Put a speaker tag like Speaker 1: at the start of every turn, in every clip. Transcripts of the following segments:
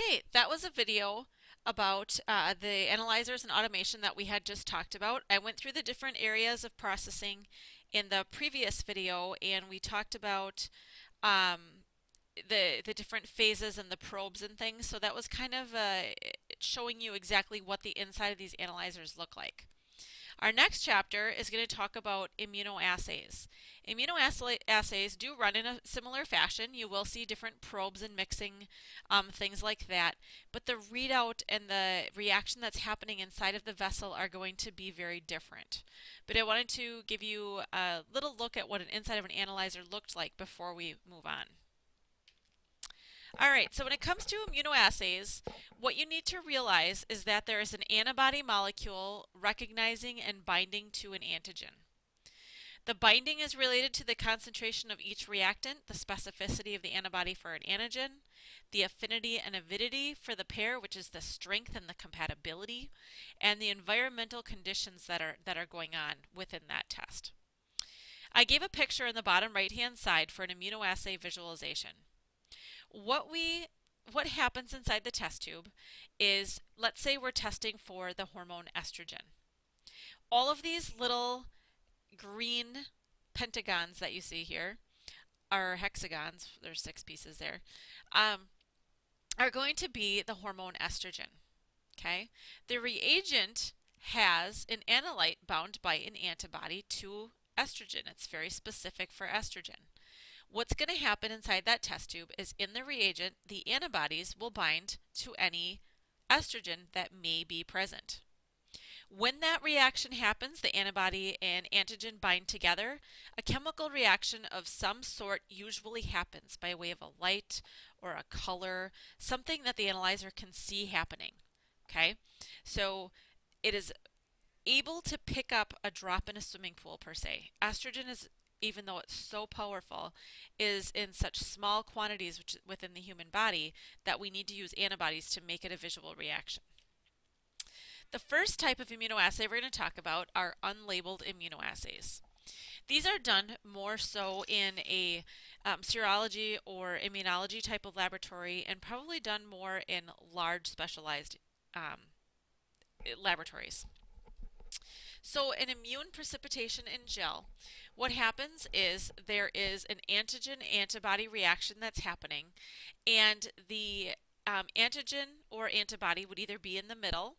Speaker 1: Okay, that was a video about the analyzers and automation that we had just talked about. I went through the different areas of processing in the previous video, and we talked about um, the different phases and the probes and things. So that was kind of showing you exactly what the inside of these analyzers look like. Our next chapter is going to talk about immunoassays. Immunoassays do run in a similar fashion. You will see different probes and mixing, things like that. But the readout and the reaction that's happening inside of the vessel are going to be very different. But I wanted to give you a little look at what an inside of an analyzer looked like before we move on. All right, so when it comes to immunoassays, what you need to realize is that there is an antibody molecule recognizing and binding to an antigen. The binding is related to the concentration of each reactant, the specificity of the antibody for an antigen, the affinity and avidity for the pair, which is the strength and the compatibility, and the environmental conditions that are going on within that test. I gave a picture in the bottom right-hand side for an immunoassay visualization. What happens inside the test tube is, let's say we're testing for the hormone estrogen. All of these little green pentagons that you see here, are hexagons, there's 6 pieces there, are going to be the hormone estrogen. Okay? The reagent has an analyte bound by an antibody to estrogen. It's very specific for estrogen. What's going to happen inside that test tube is, in the reagent, the antibodies will bind to any estrogen that may be present. When that reaction happens, the antibody and antigen bind together, a chemical reaction of some sort usually happens by way of a light or a color, something that the analyzer can see happening. Okay? So it is able to pick up a drop in a swimming pool per se. Estrogen is, even though it's so powerful, is in such small quantities within the human body that we need to use antibodies to make it a visual reaction. The first type of immunoassay we're going to talk about are unlabeled immunoassays. These are done more so in a serology or immunology type of laboratory, and probably done more in large specialized laboratories. So an immune precipitation in gel, what happens is there is an antigen-antibody reaction that's happening, and the antigen or antibody would either be in the middle,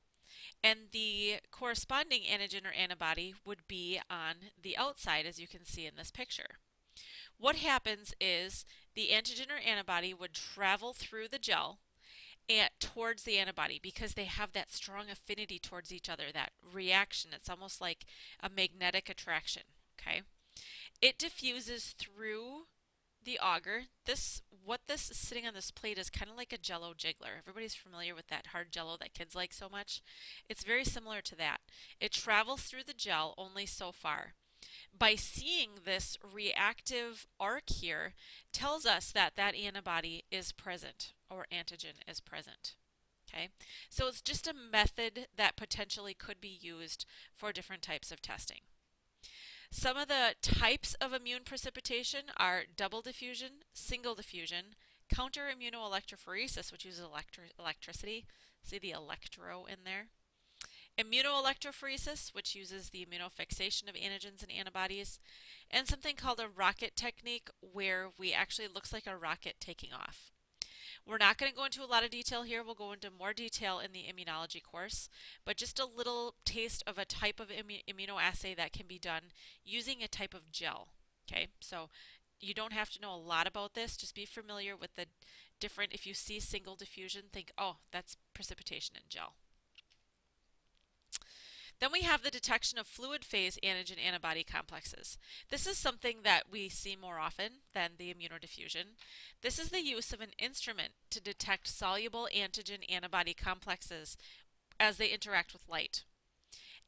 Speaker 1: and the corresponding antigen or antibody would be on the outside, as you can see in this picture. What happens is the antigen or antibody would travel through the gel and towards the antibody, because they have that strong affinity towards each other, that reaction. It's almost like a magnetic attraction. Okay, it diffuses through the agar. What this is sitting on this plate is kind of like a jello jiggler. Everybody's familiar with that hard jello that kids like so much. It's very similar to that. It travels through the gel only so far. By seeing this reactive arc here, tells us that that antibody is present, or antigen is present. Okay, so it's just a method that potentially could be used for different types of testing. Some of the types of immune precipitation are double diffusion, single diffusion, counter-immunoelectrophoresis, which uses electricity. See the electro in there? Immunoelectrophoresis, which uses the immunofixation of antigens and antibodies, and something called a rocket technique, where we actually, looks like a rocket taking off. We're not going to go into a lot of detail here. We'll go into more detail in the immunology course, but just a little taste of a type of immunoassay that can be done using a type of gel. Okay, so you don't have to know a lot about this. Just be familiar with the different, if you see single diffusion, think, oh, that's precipitation in gel. Then we have the detection of fluid phase antigen antibody complexes. This is something that we see more often than the immunodiffusion. This is the use of an instrument to detect soluble antigen antibody complexes as they interact with light.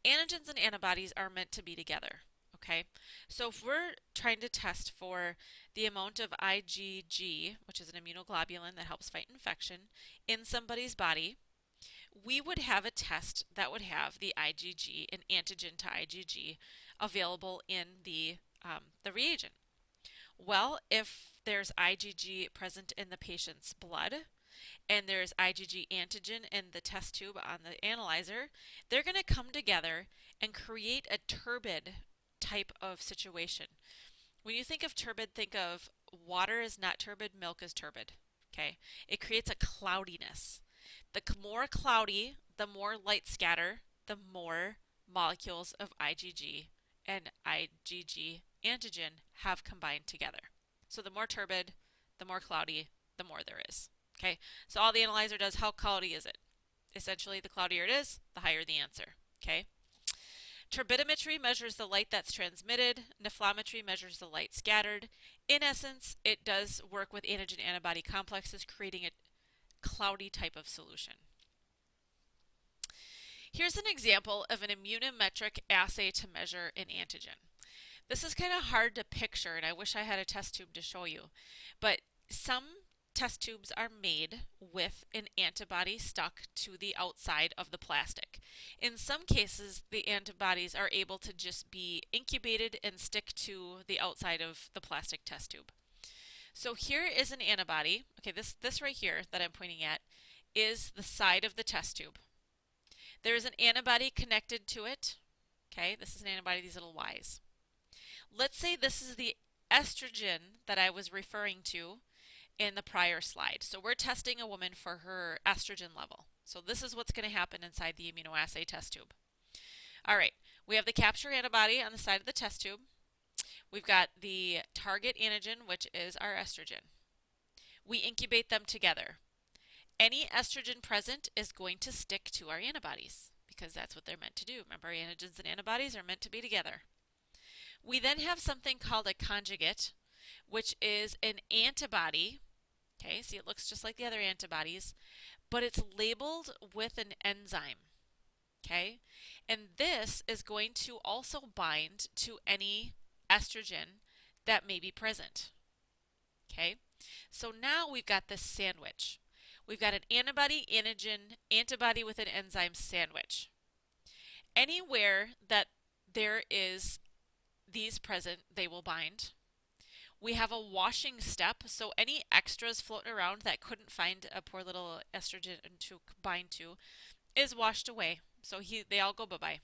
Speaker 1: Antigens and antibodies are meant to be together. Okay, so if we're trying to test for the amount of IgG, which is an immunoglobulin that helps fight infection, in somebody's body, we would have a test that would have the IgG and antigen to IgG available in the reagent. Well, if there's IgG present in the patient's blood and there's IgG antigen in the test tube on the analyzer, they're going to come together and create a turbid type of situation. When you think of turbid, think of water is not turbid, milk is turbid. Okay? It creates a cloudiness. The more cloudy, the more light scatter, the more molecules of IgG and IgG antigen have combined together. So the more turbid, the more cloudy, the more there is. Okay, so all the analyzer does, how cloudy is it? Essentially, the cloudier it is, the higher the answer. Okay. Turbidimetry measures the light that's transmitted. Nephelometry measures the light scattered. In essence, it does work with antigen-antibody complexes, creating a cloudy type of solution. Here's an example of an immunometric assay to measure an antigen. This is kind of hard to picture, and I wish I had a test tube to show you, but some test tubes are made with an antibody stuck to the outside of the plastic. In some cases, the antibodies are able to just be incubated and stick to the outside of the plastic test tube. So here is an antibody. Okay, this right here that I'm pointing at is the side of the test tube. There is an antibody connected to it. Okay, this is an antibody, these little Y's. Let's say this is the estrogen that I was referring to in the prior slide. So we're testing a woman for her estrogen level. So this is what's going to happen inside the immunoassay test tube. All right, we have the capture antibody on the side of the test tube. We've got the target antigen, which is our estrogen. We incubate them together. Any estrogen present is going to stick to our antibodies because that's what they're meant to do. Remember, antigens and antibodies are meant to be together. We then have something called a conjugate, which is an antibody. Okay, see, it looks just like the other antibodies, but it's labeled with an enzyme. Okay, and this is going to also bind to any estrogen that may be present. Okay, so now we've got this sandwich. We've got an antibody, antigen, antibody with an enzyme sandwich. Anywhere that there is these present, they will bind. We have a washing step, so any extras floating around that couldn't find a poor little estrogen to bind to is washed away. So they all go bye-bye.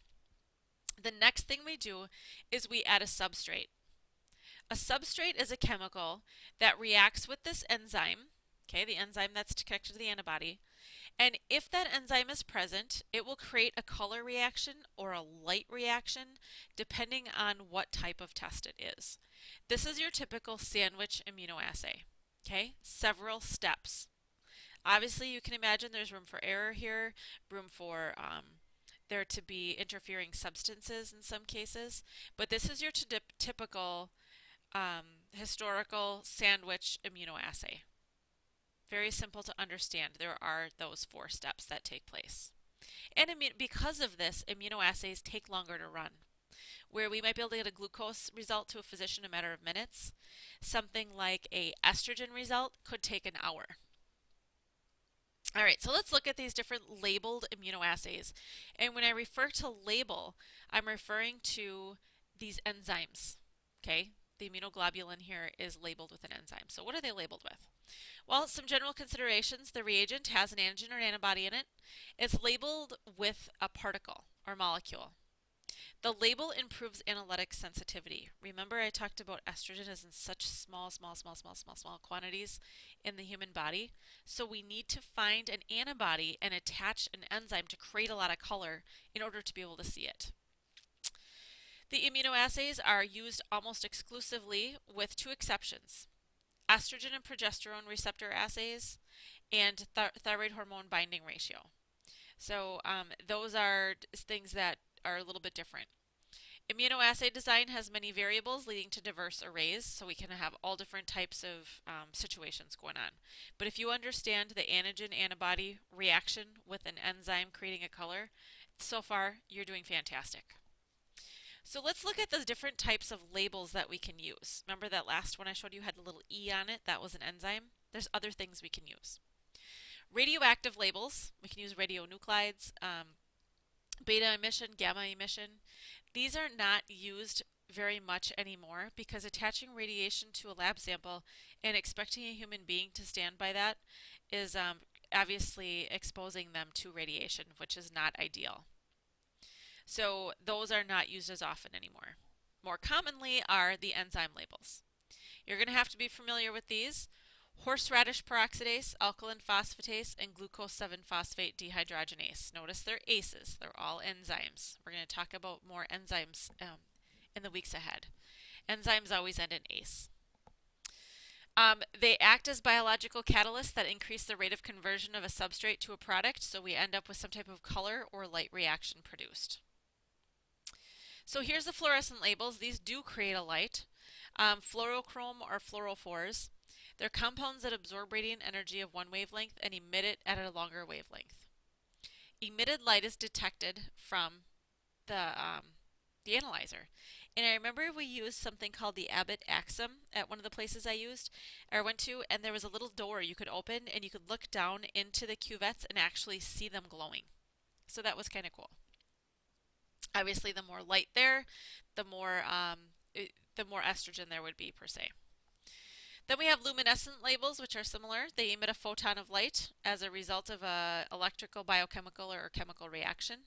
Speaker 1: The next thing we do is we add a substrate. A substrate is a chemical that reacts with this enzyme, okay, the enzyme that's connected to the antibody, and if that enzyme is present, it will create a color reaction or a light reaction depending on what type of test it is. This is your typical sandwich immunoassay, okay? Several steps. Obviously, you can imagine there's room for error here, room for there to be interfering substances in some cases, but this is your typical historical sandwich immunoassay. Very simple to understand. There are those 4 steps that take place. And because of this, immunoassays take longer to run. Where we might be able to get a glucose result to a physician in a matter of minutes, something like a estrogen result could take an hour. All right, so let's look at these different labeled immunoassays. And when I refer to label, I'm referring to these enzymes. Okay, the immunoglobulin here is labeled with an enzyme. So what are they labeled with? Well, some general considerations. The reagent has an antigen or an antibody in it. It's labeled with a particle or molecule. The label improves analytic sensitivity. Remember I talked about estrogen is in such small quantities in the human body. So we need to find an antibody and attach an enzyme to create a lot of color in order to be able to see it. The immunoassays are used almost exclusively with 2 exceptions. Estrogen and progesterone receptor assays and thyroid hormone binding ratio. So those are things that are a little bit different. Immunoassay design has many variables leading to diverse arrays, so we can have all different types of situations going on. But if you understand the antigen-antibody reaction with an enzyme creating a color, so far you're doing fantastic. So let's look at the different types of labels that we can use. Remember that last one I showed you had a little E on it? That was an enzyme. There's other things we can use. Radioactive labels. We can use radionuclides, beta emission, gamma emission. These are not used very much anymore because attaching radiation to a lab sample and expecting a human being to stand by that is obviously exposing them to radiation, which is not ideal. So those are not used as often anymore. More commonly are the enzyme labels. You're going to have to be familiar with these. Horseradish peroxidase, alkaline phosphatase, and glucose 7-phosphate dehydrogenase. Notice they're ACEs. They're all enzymes. We're going to talk about more enzymes in the weeks ahead. Enzymes always end in ACE. They act as biological catalysts that increase the rate of conversion of a substrate to a product, so we end up with some type of color or light reaction produced. So here's the fluorescent labels. These do create a light. Fluorochrome or fluorophores. They're compounds that absorb radiant energy of one wavelength and emit it at a longer wavelength. Emitted light is detected from the analyzer. And I remember we used something called the Abbott Axum at one of the places I went to, and there was a little door you could open and you could look down into the cuvettes and actually see them glowing. So that was kind of cool. Obviously, the more light there, the more estrogen there would be per se. Then we have luminescent labels, which are similar. They emit a photon of light as a result of a electrical, biochemical, or chemical reaction.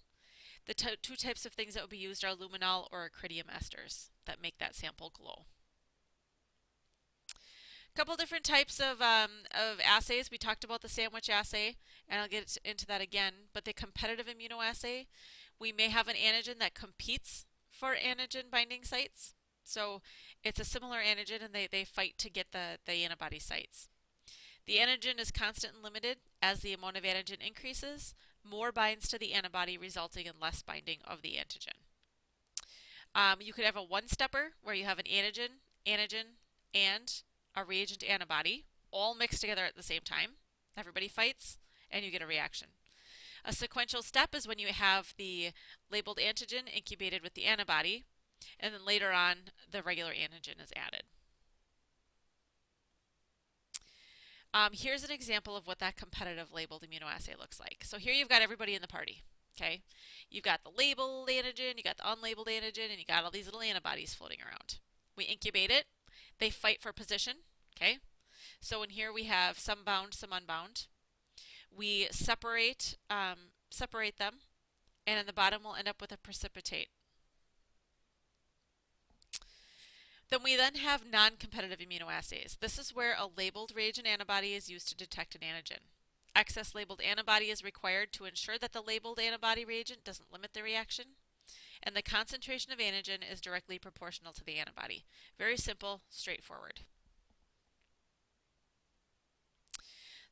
Speaker 1: The two types of things that would be used are luminol or acridium esters that make that sample glow. A couple different types of assays. We talked about the sandwich assay, and I'll get into that again. But the competitive immunoassay, we may have an antigen that competes for antigen binding sites. So it's a similar antigen, and they fight to get the antibody sites. The antigen is constant and limited. As the amount of antigen increases, more binds to the antibody, resulting in less binding of the antigen. You could have a one-stepper where you have an antigen, and a reagent antibody all mixed together at the same time. Everybody fights, and you get a reaction. A sequential step is when you have the labeled antigen incubated with the antibody, and then later on, the regular antigen is added. Here's an example of what that competitive labeled immunoassay looks like. So here you've got everybody in the party. Okay, you've got the labeled antigen, you got the unlabeled antigen, and you got all these little antibodies floating around. We incubate it. They fight for position. Okay, so in here we have some bound, some unbound. We separate them, and in the bottom we'll end up with a precipitate. Then we have non-competitive immunoassays. This is where a labeled reagent antibody is used to detect an antigen. Excess labeled antibody is required to ensure that the labeled antibody reagent doesn't limit the reaction, and the concentration of antigen is directly proportional to the antibody. Very simple, straightforward.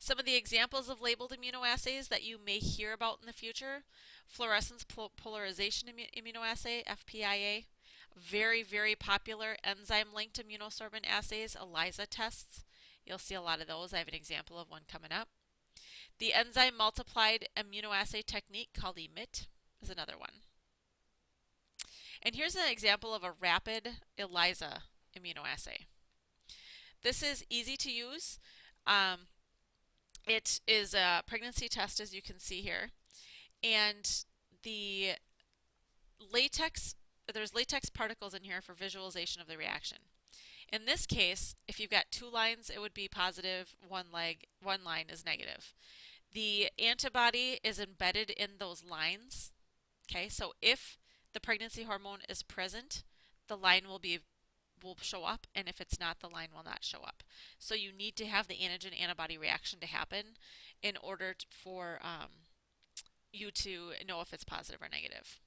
Speaker 1: Some of the examples of labeled immunoassays that you may hear about in the future: fluorescence polarization immunoassay, FPIA. Very, very popular enzyme-linked immunosorbent assays, ELISA tests. You'll see a lot of those. I have an example of one coming up. The enzyme multiplied immunoassay technique called EMIT is another one. And here's an example of a rapid ELISA immunoassay. This is easy to use. It is a pregnancy test, as you can see here. And the there's latex particles in here for visualization of the reaction. In this case, if you've got two lines, it would be positive, one line is negative. The antibody is embedded in those lines. Okay, so if the pregnancy hormone is present, the line will show up, and if it's not, the line will not show up. So you need to have the antigen antibody reaction to happen in order for you to know if it's positive or negative.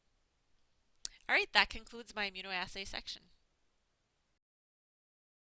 Speaker 1: All right, that concludes my immunoassay section.